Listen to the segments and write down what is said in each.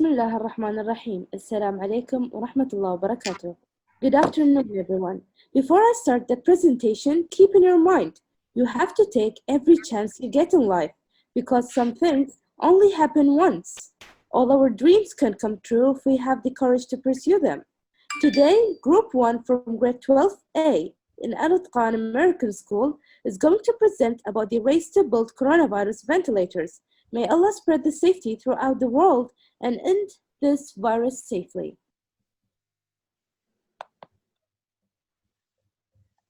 بسم الله الرحمن الرحيم. السلام عليكم ورحمة الله وبركاته. Good afternoon, everyone. Before I start the presentation, keep in your mind, you have to take every chance you get in life because some things only happen once. All our dreams can come true if we have the courage to pursue them. Today, Group 1 from Grade 12A in Al Atqan American School is going to present about the race to build coronavirus ventilators. May Allah spread the safety throughout the world and end this virus safely.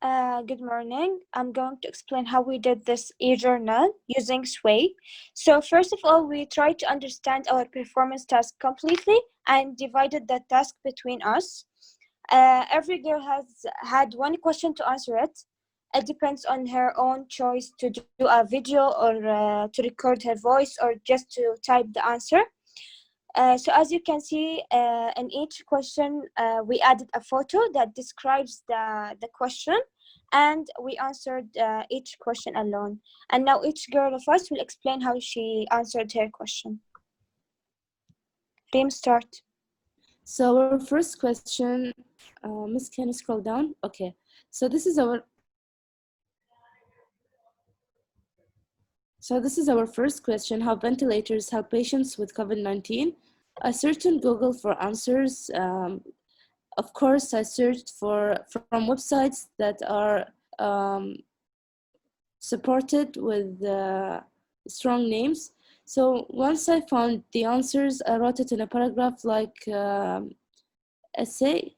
Good morning. I'm going to explain how we did this e-journal using Sway. So first of all, we tried to understand our performance task completely and divided the task between us. Every girl has had one question to answer it. It depends on her own choice to do a video or to record her voice or just to type the answer. So as you can see, in each question, we added a photo that describes the question, and we answered each question alone. And now each girl of us will explain how she answered her question. Reem, start. So our first question, Miss, can you scroll down? Okay, so this is our first question: how ventilators help patients with COVID-19? I searched on Google for answers. Of course, I searched from websites that are supported with strong names. So once I found the answers, I wrote it in a paragraph like essay.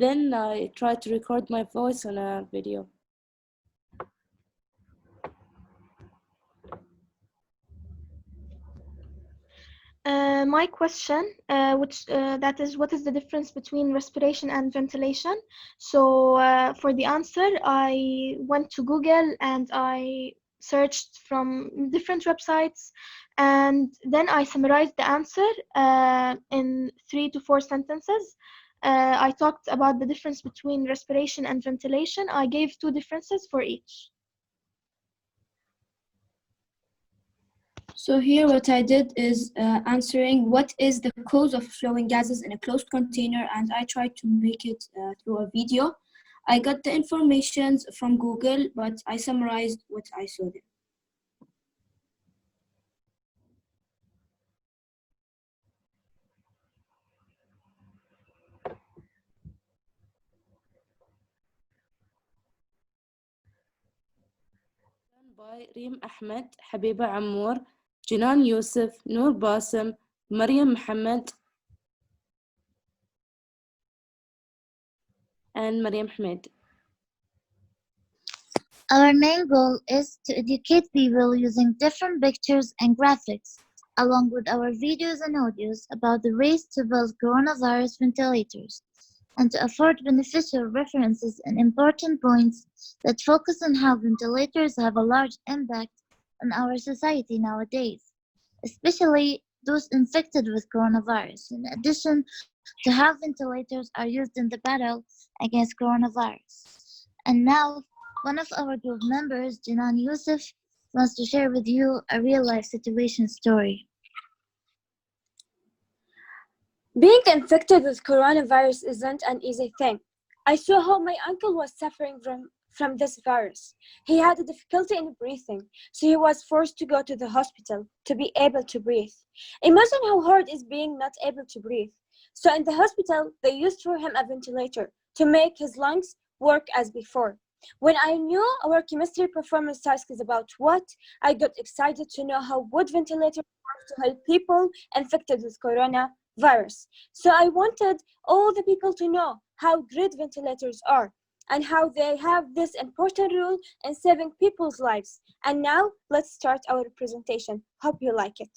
Then I tried to record my voice on a video. My question, that is, what is the difference between respiration and ventilation? So for the answer, I went to Google and I searched from different websites, and then I summarized the answer in 3 to 4 sentences. I talked about the difference between respiration and ventilation. I gave 2 differences for each. So here what I did is answering what is the cause of flowing gases in a closed container, and I tried to make it through a video. I got the information from Google, but I summarized what I saw there. By Reem Ahmed, Habiba Amour, Jinan Yusuf, Noor Basim, Maryam Mohammed, and Maryam Ahmed. Our main goal is to educate people using different pictures and graphics, along with our videos and audios about the race to build coronavirus ventilators, and to afford beneficial references and important points that focus on how ventilators have a large impact on our society nowadays, especially those infected with coronavirus, in addition to how ventilators are used in the battle against coronavirus. And now, one of our group members, Jinan Yusuf, wants to share with you a real-life situation story. Being infected with coronavirus isn't an easy thing. I saw how my uncle was suffering from this virus. He had a difficulty in breathing, so he was forced to go to the hospital to be able to breathe. Imagine how hard it is being not able to breathe. So in the hospital, they used for him a ventilator to make his lungs work as before. When I knew our chemistry performance task is about what, I got excited to know how would ventilators work to help people infected with coronavirus. So I wanted all the people to know how great ventilators are and how they have this important role in saving people's lives. And now let's start our presentation. Hope you like it.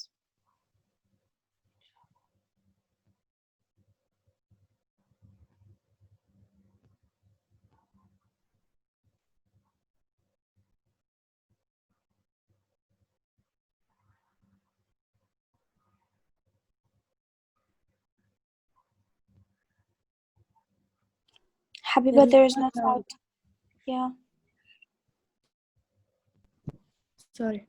Habiba, there is no sound. Yeah. Sorry.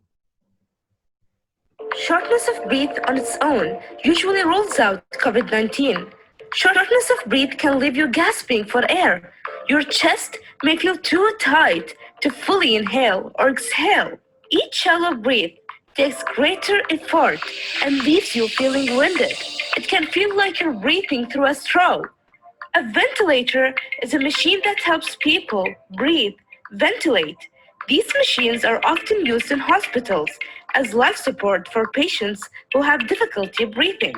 Shortness of breath on its own usually rules out COVID-19. Shortness of breath can leave you gasping for air. Your chest may feel too tight to fully inhale or exhale. Each shallow breath takes greater effort and leaves you feeling winded. It can feel like you're breathing through a straw. A ventilator is a machine that helps people breathe, ventilate. These machines are often used in hospitals as life support for patients who have difficulty breathing.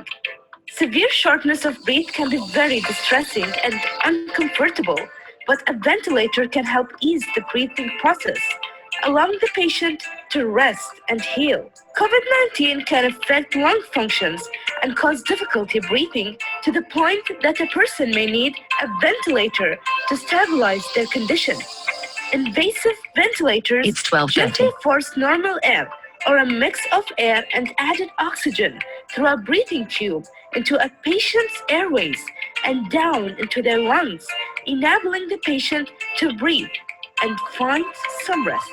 Severe shortness of breath can be very distressing and uncomfortable, but a ventilator can help ease the breathing process, allowing the patient to rest and heal. COVID-19 can affect lung functions and cause difficulty breathing to the point that a person may need a ventilator to stabilize their condition. Invasive ventilators It's 12:30. gently force normal air or a mix of air and added oxygen through a breathing tube into a patient's airways and down into their lungs, enabling the patient to breathe and find some rest.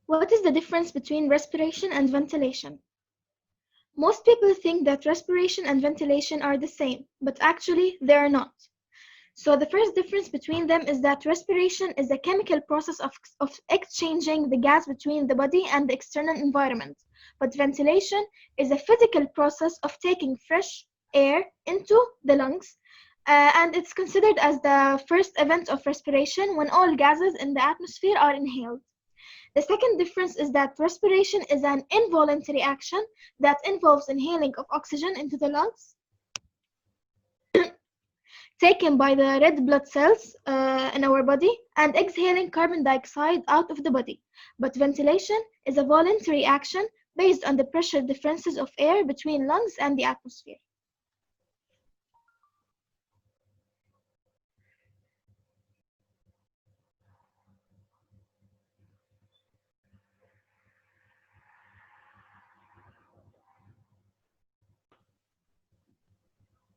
What is the difference between respiration and ventilation? Most people think that respiration and ventilation are the same, but actually they are not. So the first difference between them is that respiration is a chemical process of exchanging the gas between the body and the external environment, but ventilation is a physical process of taking fresh air into the lungs, and it's considered as the first event of respiration when all gases in the atmosphere are inhaled. The second difference is that respiration is an involuntary action that involves inhaling of oxygen into the lungs, taken by the red blood cells in our body, and exhaling carbon dioxide out of the body. But ventilation is a voluntary action based on the pressure differences of air between lungs and the atmosphere.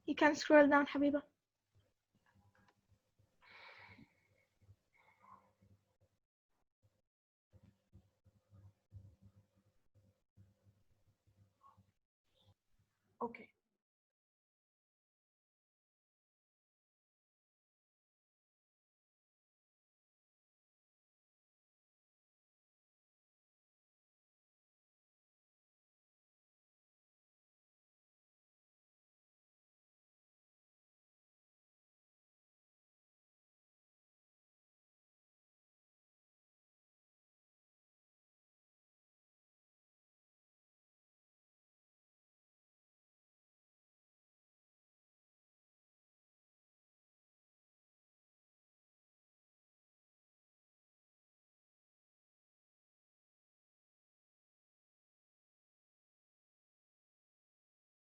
You can scroll down, Habiba. Okay.